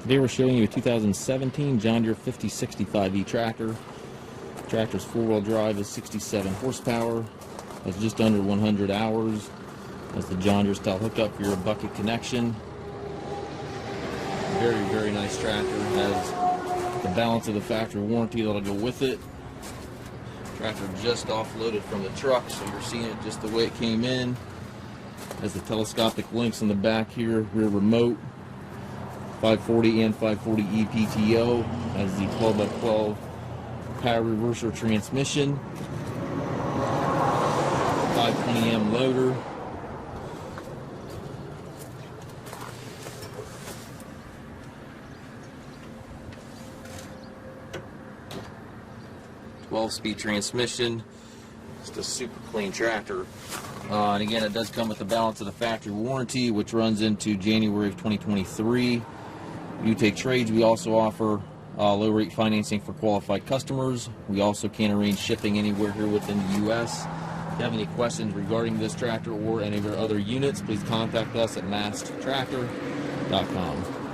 Today we're showing you a 2017 John Deere 5065E tractor. The tractor's four-wheel drive is 67 horsepower, has just under 100 hours, has the John Deere style hookup for your bucket connection. Very, very nice tractor. Has the balance of the factory warranty that'll go with it. Tractor just offloaded from the truck, so you're seeing it just the way it came in. Has the telescopic links in the back here, rear remote, 540 and 540E PTO, has the 12x12 power reverser transmission, 520M loader, speed transmission. Just a super clean tractor. And again, it does come with the balance of the factory warranty, which runs into January of 2023. You take trades. We also offer low rate financing for qualified customers. We also can arrange shipping anywhere here within the U.S. If you have any questions regarding this tractor or any of our other units, please contact us at maskedtractor.com.